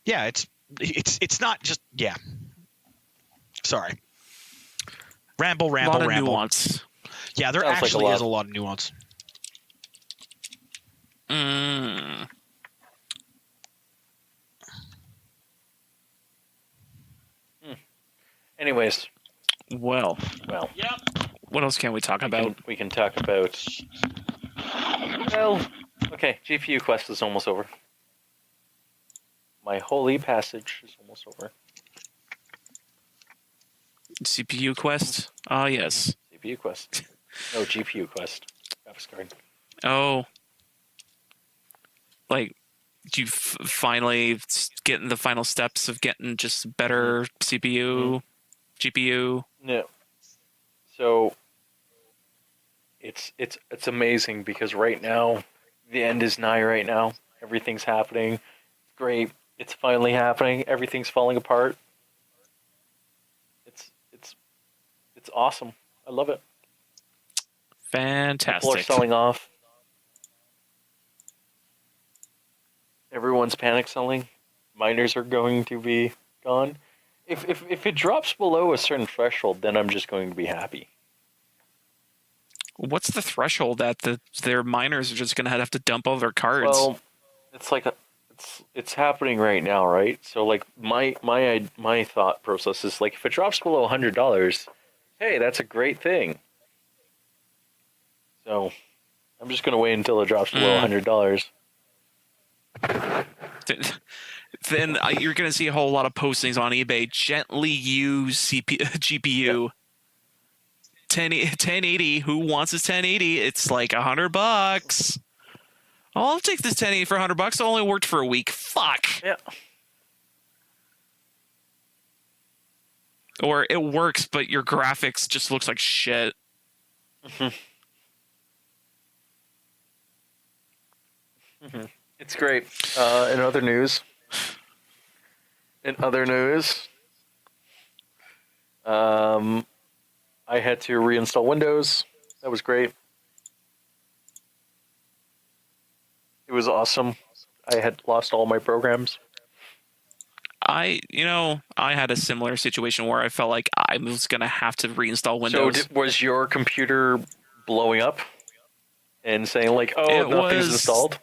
Yeah, it's not just Sorry. Ramble. A lot of nuance. Yeah, there Sounds actually like is a lot of nuance. Anyways, Well, what else can we talk about? we can talk about. Well, okay. GPU quest is almost over. My holy passage is almost over. CPU quest? Ah, yes. CPU quest. No, GPU quest. Graphics card. Oh. Like, you finally getting the final steps of getting just better CPU, GPU? No. So it's amazing because right now the end is nigh. Right now, everything's happening. It's great. It's finally happening. Everything's falling apart. It's awesome. I love it. Fantastic. People are selling off. Everyone's panic selling. Miners are going to be gone. If it drops below a certain threshold, then I'm just going to be happy. What's the threshold that their miners are just going to have to dump all their cards? Well, it's like it's happening right now, right? So like my thought process is like if it drops below $100, hey, that's a great thing. So I'm just gonna wait until it drops below $100. Then you're going to see a whole lot of postings on eBay. Gently use GPU. 1080. Who wants his 1080? It's like $100. Oh, I'll take this 1080 for $100. It only worked for a week. Fuck. Yeah. Or it works, but your graphics just looks like shit. It's great. In other news, I had to reinstall Windows. That was great. It was awesome. I had lost all my programs. I had a similar situation where I felt like I was going to have to reinstall Windows. So was your computer blowing up and saying like, oh, nothing's installed?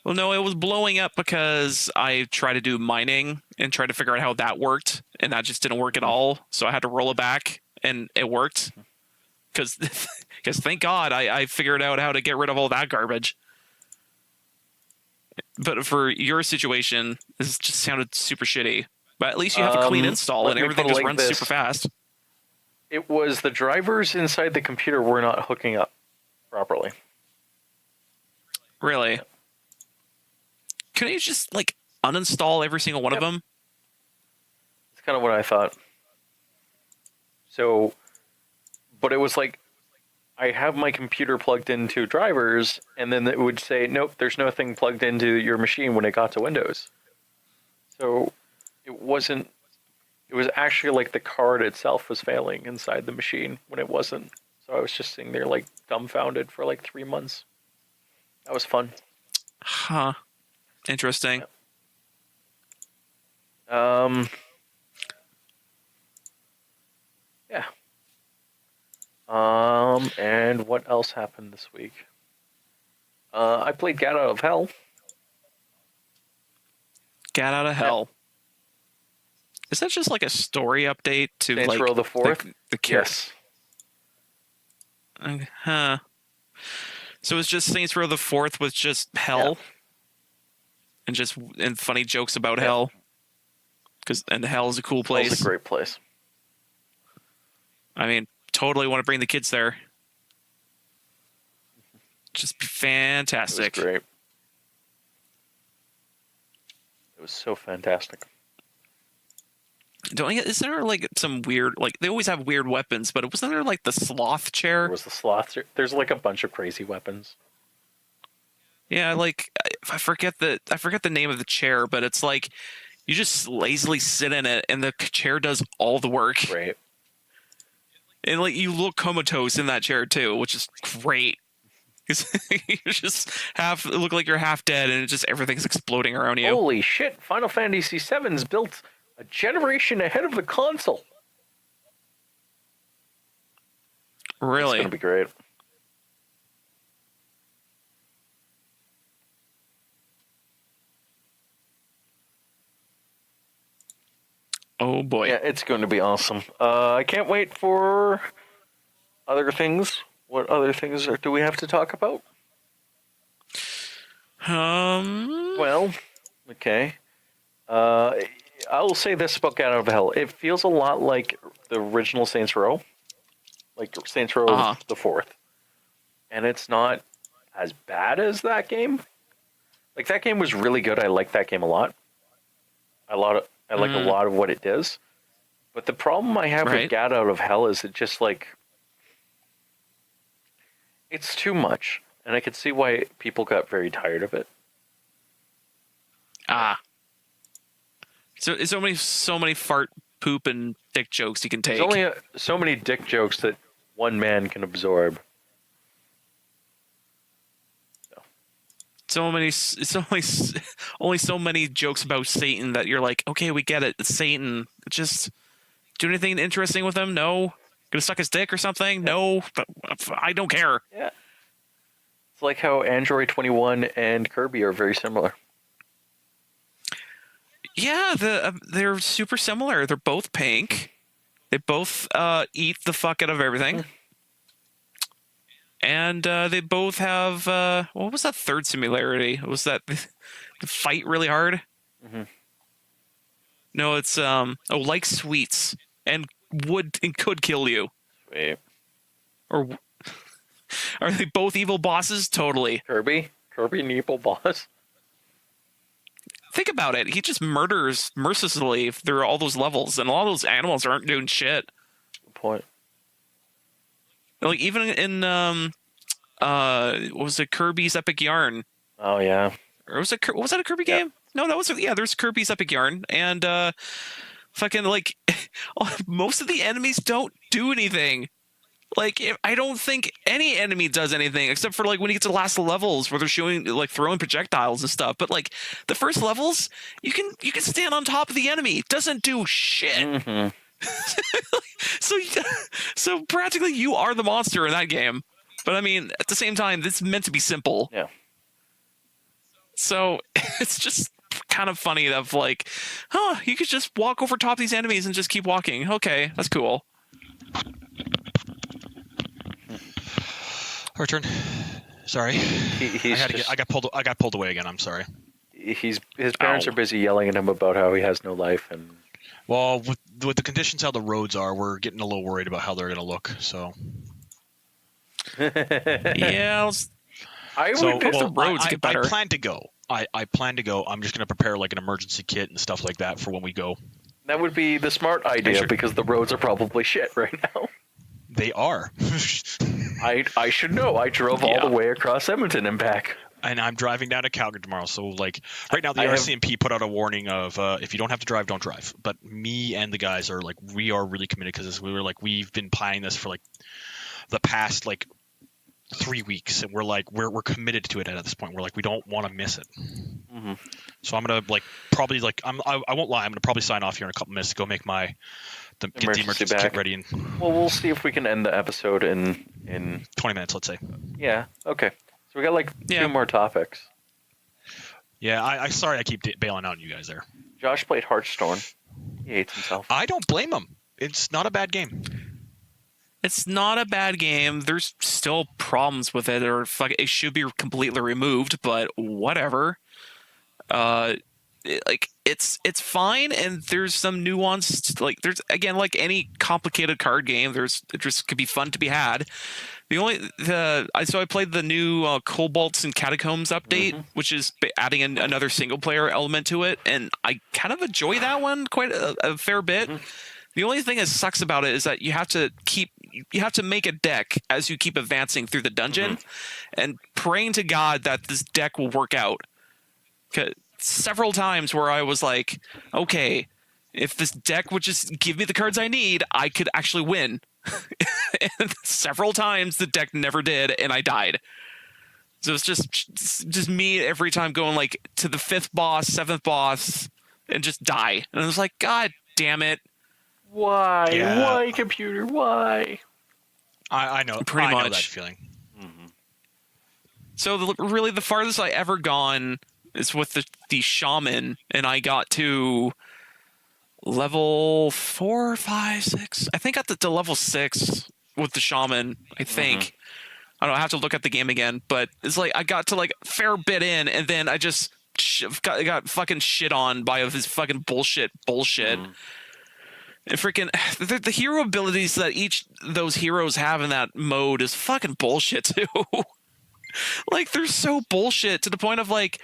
Well, no, it was blowing up because I tried to do mining and tried to figure out how that worked, and that just didn't work at all. So I had to roll it back, and it worked. Because thank God I figured out how to get rid of all that garbage. But for your situation, this just sounded super shitty. But at least you have a clean install, and everything just runs super fast. It was the drivers inside the computer were not hooking up properly. Really? Can you just like uninstall every single one of them? It's kind of what I thought. So, but it was like, I have my computer plugged into drivers, and then it would say, nope, there's nothing plugged into your machine when it got to Windows. So it wasn't, it was actually like the card itself was failing inside the machine when it wasn't. So I was just sitting there like dumbfounded for like 3 months. That was fun. Huh. Interesting. Yeah. And what else happened this week? I played Get Out of Hell. Get Out of Hell. Is that just like a story update to Saints like Row the Fourth? the Yes. Huh. So it's just Saints Row the Fourth with just hell, and funny jokes about hell. And hell is a cool place. It's a great place. I mean, totally want to bring the kids there. Just be fantastic. It was great. It was so fantastic. Is there like some weird, like they always have weird weapons, but wasn't there like the sloth chair? There was the sloth. There's like a bunch of crazy weapons. Yeah, like I forget the name of the chair, but it's like you just lazily sit in it and the chair does all the work. Right. And like you look comatose in that chair too, which is great. You just look like you're half dead and everything's exploding around you. Holy shit! Final Fantasy VII's built a generation ahead of the console. Really? It's gonna be great. Oh boy. Yeah, it's going to be awesome. I can't wait for other things. What other things do we have to talk about? Well, okay. I'll say this about Get Out of Hell. It feels a lot like the original Saints Row. Like Saints Row the Fourth. And it's not as bad as that game. Like, that game was really good. I like that game a lot. I like a lot of what it does. But the problem I have with Get Out of Hell is it just, like, it's too much. And I could see why people got very tired of it. So it's so many fart, poop, and dick jokes you can take. There's only so many dick jokes that one man can absorb. It's only so many jokes about Satan that you're like, okay, we get it. It's Satan. Just do anything interesting with him? No. Gonna suck his dick or something? No. I don't care. Yeah. It's like how Android 21 and Kirby are very similar. Yeah, they're super similar. They're both pink. They both eat the fuck out of everything. And they both have what was that third similarity? Was that the fight really hard? Mm-hmm. No, it's like sweets and could kill you. Wait. Or are they both evil bosses? Totally. Kirby an evil boss. Think about it. He just murders mercilessly through all those levels, and all those animals aren't doing shit. Good point. Like even in what was it, Kirby's Epic Yarn? Oh yeah. Or was that a Kirby game? No, that was there's Kirby's Epic Yarn, and fucking like most of the enemies don't do anything. Like I don't think any enemy does anything except for like when you get to the last levels where they're showing like throwing projectiles and stuff. But like the first levels, you can stand on top of the enemy. It doesn't do shit. Mm-hmm. So practically you are the monster in that game. But I mean, at the same time, this is meant to be simple. Yeah. So it's just kind of funny of like, you could just walk over top of these enemies and just keep walking. Okay, that's cool. Our turn. Sorry. I got pulled away again. I'm sorry. His parents are busy yelling at him about how he has no life, and well, with the conditions how the roads are, we're getting a little worried about how they're going to look. So yeah, the roads get better. I plan to go. I plan to go. I'm just going to prepare like an emergency kit and stuff like that for when we go. That would be the smart idea Sure. because the roads are probably shit right now. They are. I should know. I drove all the way across Edmonton and back. And I'm driving down to Calgary tomorrow. So, like, right now, the I have- RCMP put out a warning of if you don't have to drive, don't drive. But me and the guys are, like, we are really committed because we've been planning this for, like, the past, like, 3 weeks. And we're committed to it at this point. We're like, we don't want to miss it. Mm-hmm. So I'm going to, like, probably, like, I won't lie. I'm going to probably sign off here in a couple minutes to go make get the emergency back. kit ready in Well, we'll see if we can end the episode in 20 minutes, let's say. Yeah, okay. So we got like 2 more topics. Yeah, I sorry I keep bailing out on you guys there. Josh played Hearthstone. He hates himself. I don't blame him. It's not a bad game. It's not a bad game. There's still problems with it, or it should be completely removed. But whatever. It's fine, and there's some nuance. Like there's again, like any complicated card game, it just could be fun to be had. So I played the new Cobalts and Catacombs update, which is adding another single player element to it, and I kind of enjoy that one quite a fair bit. The only thing that sucks about it is that you have to make a deck as you keep advancing through the dungeon, and praying to God that this deck will work out. 'Cause several times where I was like, okay, if this deck would just give me the cards I need, I could actually win. And several times the deck never did, and I died. So it's just me every time going like to the 5th boss, 7th boss, and just die. And I was like, God damn it. Why? Yeah. Why, computer? Why? I know. Pretty I know much. that feeling. So really the farthest I ever gone is with the shaman, and I got to level 4, 5, 6. I think I got to level 6 with the shaman, I think. I don't know, I have to look at the game again, but it's like I got to like a fair bit in, and then I just got fucking shit on by this fucking bullshit. And freaking the hero abilities that each those heroes have in that mode is fucking bullshit too. Like they're so bullshit to the point of like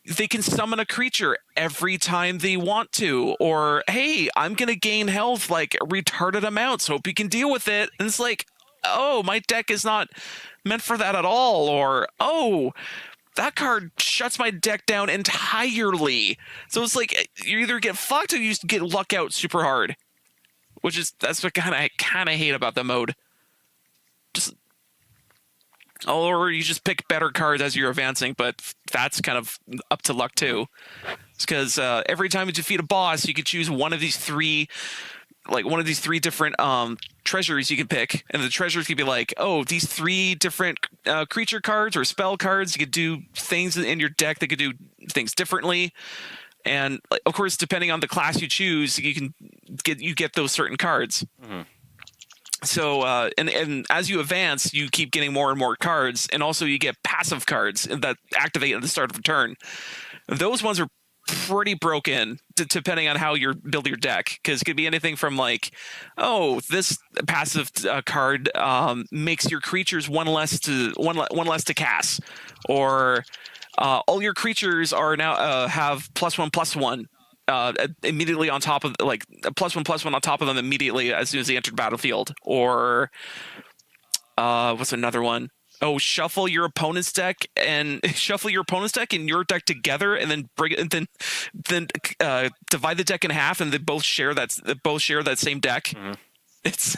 they can summon a creature every time they want to, or hey, I'm gonna gain health like a retarded amounts, hope you can deal with it. And it's like, oh, my deck is not meant for that at all, or oh, that card shuts my deck down entirely. So it's like you either get fucked or you get luck out super hard, that's what I kind of hate about the mode. Or you just pick better cards as you're advancing, but that's kind of up to luck too. It's because every time you defeat a boss, you can choose one of these three different treasures you can pick, and the treasures could be like, oh, these 3 different creature cards or spell cards. You could do things in your deck that could do things differently, and like, of course, depending on the class you choose, you get those certain cards. So, and as you advance, you keep getting more and more cards, and also you get passive cards that activate at the start of a turn. Those ones are pretty broken, depending on how you build your deck, because it could be anything from like, oh, this passive card makes your creatures one less to cast, or all your creatures are now have +1/+1. Immediately on top of like a +1/+1 on top of them immediately as soon as they enter the battlefield, or what's another one? Oh, shuffle your opponent's deck and your deck together, and then bring it, and then divide the deck in half, and they both share that same deck. It's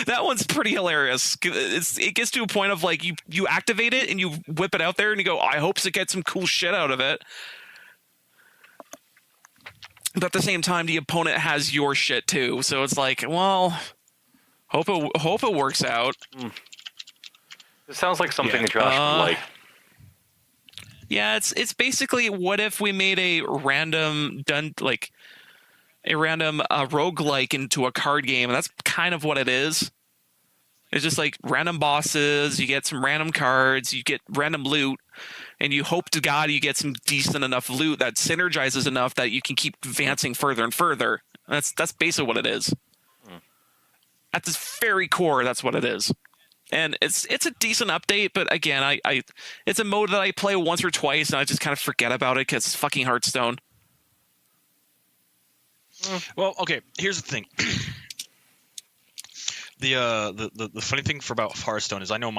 that one's pretty hilarious. It gets to a point of like you activate it and you whip it out there and you go, I hope to get some cool shit out of it. But at the same time, the opponent has your shit too, so it's like, well, hope it works out. It sounds like something that Josh would like. Yeah, it's basically, what if we made a random roguelike into a card game, and that's kind of what it is. It's just like random bosses, you get some random cards, you get random loot, and you hope to God you get some decent enough loot that synergizes enough that you can keep advancing further and further. That's basically what it is. At this very core, that's what it is. And it's a decent update, but again, I it's a mode that I play once or twice, and I just kind of forget about it because it's fucking Hearthstone. Well, okay. Here's the thing. The funny thing about Hearthstone is I know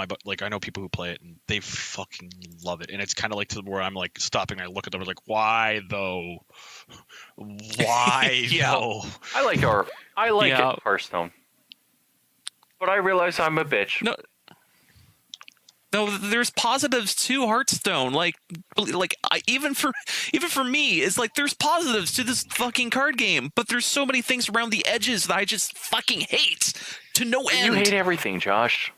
people who play it and they fucking love it, and it's kind of like to where I'm like stopping and I look at them and like, why though? Why Yeah. though? I like Yeah. it, Hearthstone. But I realize I'm a bitch. No, there's positives to Hearthstone. Even for me, it's like there's positives to this fucking card game, but there's so many things around the edges that I just fucking hate to no end. You hate everything, Josh.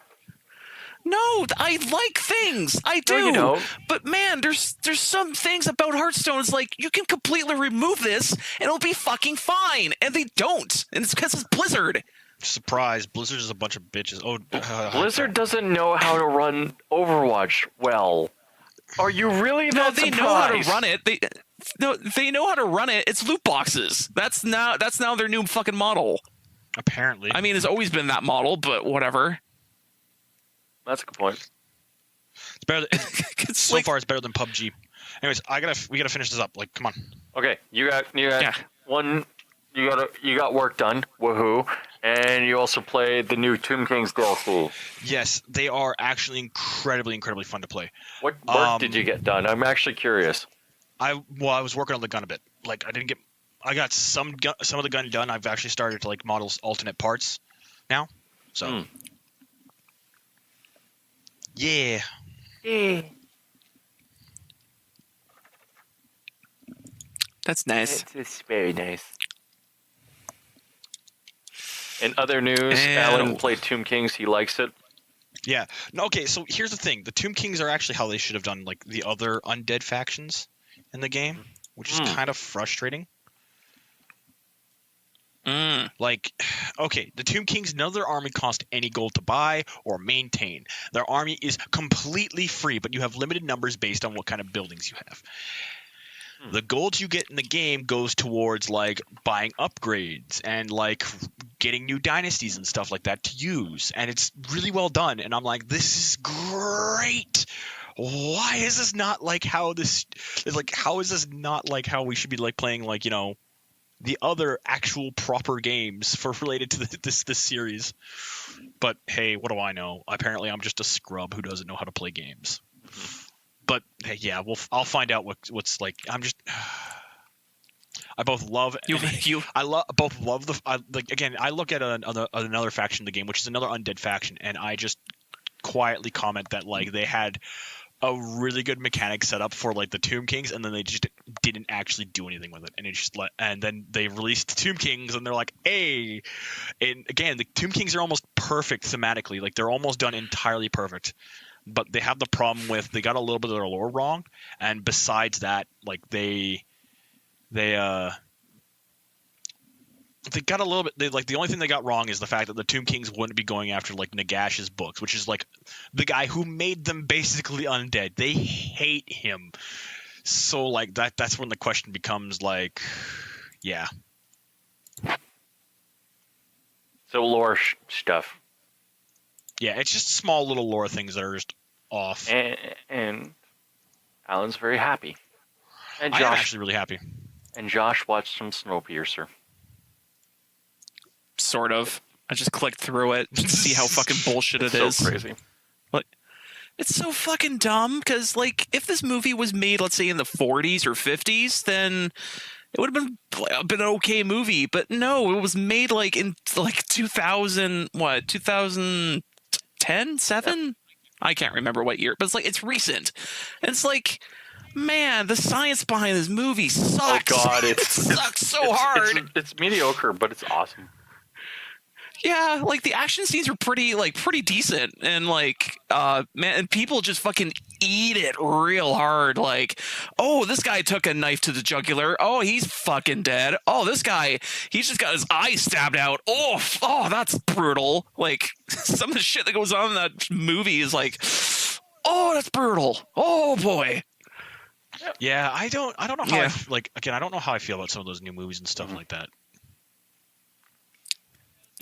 No, I like things. I do. No, you don't. But man, there's some things about Hearthstone. It's like you can completely remove this and it'll be fucking fine, and they don't, and it's because it's Blizzard. Surprise! Blizzard is a bunch of bitches. Oh, Blizzard doesn't know how to run Overwatch well. Are you really No, that they surprised? know how to run it. They know how to run it. It's loot boxes. That's now their new fucking model. Apparently. I mean, it's always been that model, but whatever. That's a good point. It's better. It's So like- far, it's better than PUBG. Anyways, we gotta finish this up. Like, come on. Okay, you got Yeah. one. You got work done. Woohoo! And you also played the new Tomb Kings DLC. Yes, they are actually incredibly fun to play. What work did you get done? I'm actually curious. I was working on the gun a bit. Like, I got some of the gun done. I've actually started to like model alternate parts now. So yeah. That's nice. It's very nice. In other news, And- Allan played Tomb Kings. He likes it. Yeah. No, okay, so here's the thing. The Tomb Kings are actually how they should have done like the other undead factions in the game, which is kind of frustrating. Like, okay, the Tomb Kings, none of their army cost any gold to buy or maintain. Their army is completely free, but you have limited numbers based on what kind of buildings you have. The gold you get in the game goes towards like buying upgrades and like getting new dynasties and stuff like that to use, and it's really well done. And I'm like, this is great. Why is this not like how this is? Like, how is this not like how we should be like playing like, you know, the other actual proper games for related to this series? But hey, what do I know? Apparently, I'm just a scrub who doesn't know how to play games. But hey, yeah, I'll find out what's like. I'm just. I both love both love again. I look at another faction in the game, which is another undead faction, and I just quietly comment that like they had a really good mechanic set up for like the Tomb Kings, and then they just didn't actually do anything with it, and it just and then they released the Tomb Kings, and they're like, hey, and again, the Tomb Kings are almost perfect thematically, like they're almost done entirely perfect. But they have the problem with they got a little bit of their lore wrong, and besides that, like they got a little bit. Like the only thing they got wrong is the fact that the Tomb Kings wouldn't be going after like Nagash's books, which is like the guy who made them basically undead. They hate him, so like that's when the question becomes like, yeah. So lore stuff. Yeah, it's just small little lore things that are just off. And Alan's very happy. And I am Josh actually really happy. and Josh watched some Snowpiercer. Sort of. I just clicked through it to see how fucking bullshit it It's is. so crazy. Like, it's so fucking dumb because, like, if this movie was made, let's say, in the 40s or 50s, then it would have been an okay movie. But no, it was made like in like 2010, 7? I can't remember what year, but it's like it's recent. And it's like, man, the science behind this movie sucks. Oh God, it sucks so hard. It's mediocre, but it's awesome. Yeah, like the action scenes are pretty decent, and like man, and people just fucking eat it real hard. Like, oh, this guy took a knife to the jugular. Oh, he's fucking dead. Oh, this guy, he's just got his eye stabbed out. Oh, that's brutal. Like some of the shit that goes on in that movie is like, oh, that's brutal. Oh boy. Yeah, I don't know how Yeah. I don't know how I feel about some of those new movies and stuff like that.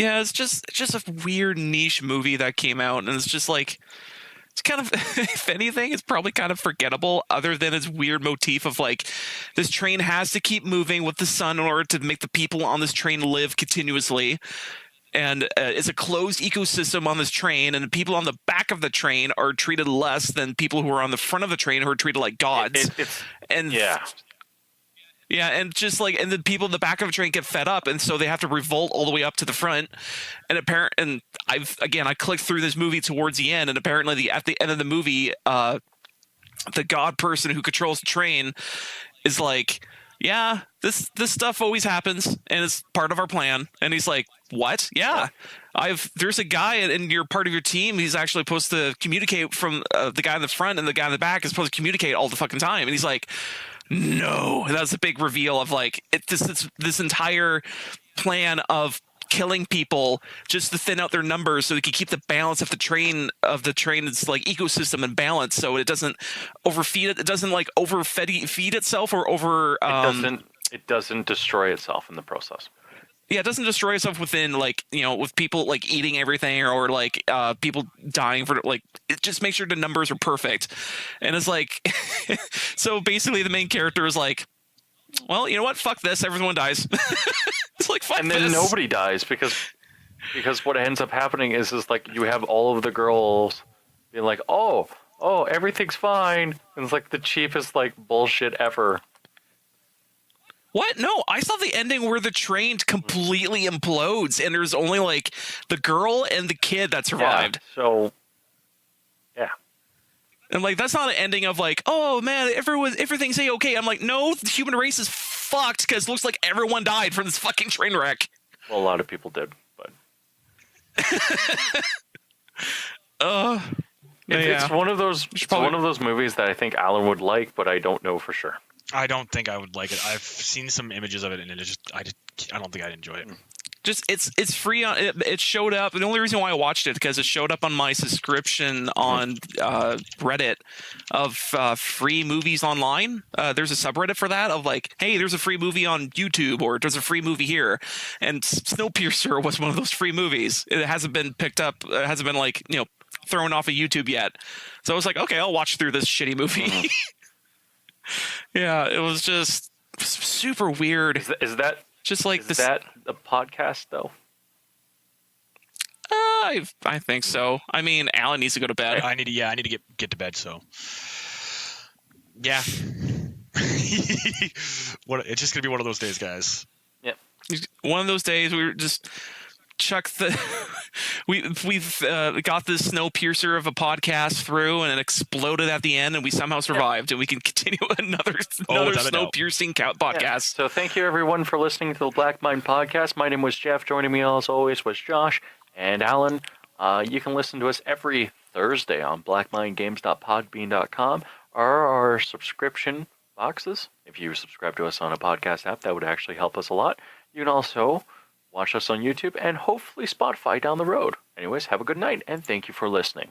Yeah, it's just a weird niche movie that came out, and it's just like it's kind of, if anything, it's probably kind of forgettable. Other than its weird motif of like this train has to keep moving with the sun in order to make the people on this train live continuously. And it's a closed ecosystem on this train, and the people on the back of the train are treated less than people who are on the front of the train, who are treated like gods. Yeah, and just like, and the people in the back of the train get fed up, and so they have to revolt all the way up to the front. And I clicked through this movie towards the end, and apparently at the end of the movie, the god person who controls the train is like, yeah, this stuff always happens, and it's part of our plan. And he's like, what? Yeah. There's a guy in your part of your team. He's actually supposed to communicate from the guy in the front, and the guy in the back is supposed to communicate all the fucking time. And he's like, no. And that's a big reveal of like this entire plan of killing people just to thin out their numbers so they can keep the balance of the train's like ecosystem in balance, so it doesn't overfeed it. It doesn't like feed itself or over. It doesn't destroy itself in the process. Yeah, it doesn't destroy itself within, like, you know, with people like eating everything or like people dying for, like, it just makes sure the numbers are perfect. And it's like, so basically the main character is like, well, you know what? Fuck this. Everyone dies. It's like, fuck this. And then nobody dies because what ends up happening is like you have all of the girls being like, oh, everything's fine. And it's like the cheapest like bullshit ever. What? No, I saw the ending where the train completely implodes and there's only like the girl and the kid that survived. Yeah, so, yeah. And like, that's not an ending of like, oh man, everything's okay. I'm like, no, the human race is fucked because it looks like everyone died from this fucking train wreck. Well, a lot of people did, but. It's one of those movies that I think Allan would like, but I don't know for sure. I don't think I would like it. I've seen some images of it, and I don't think I'd enjoy it. Just it's free on it showed up. The only reason why I watched it because it showed up on my subscription on Reddit of free movies online. There's a subreddit for that of like, hey, there's a free movie on YouTube or there's a free movie here. And Snowpiercer was one of those free movies. It hasn't been picked up. It hasn't been like, you know, thrown off of YouTube yet. So I was like, okay, I'll watch through this shitty movie. Yeah, it was just super weird. Is that just like is that a podcast though? I think so. I mean, Allan needs to go to bed. I need to get to bed. So yeah, it's just gonna be one of those days, guys. Yep. One of those days we were just chuck the we've got this Snowpiercer of a podcast through and it exploded at the end and we somehow survived and we can continue another snow-piercing podcast. Yeah. So thank you everyone for listening to the Black Mind podcast. My name was Jeff. Joining me as always was Josh and Allan. You can listen to us every Thursday on blackmindgames.podbean.com or our subscription boxes. If you subscribe to us on a podcast app, that would actually help us a lot. You can also watch us on YouTube and hopefully Spotify down the road. Anyways, have a good night and thank you for listening.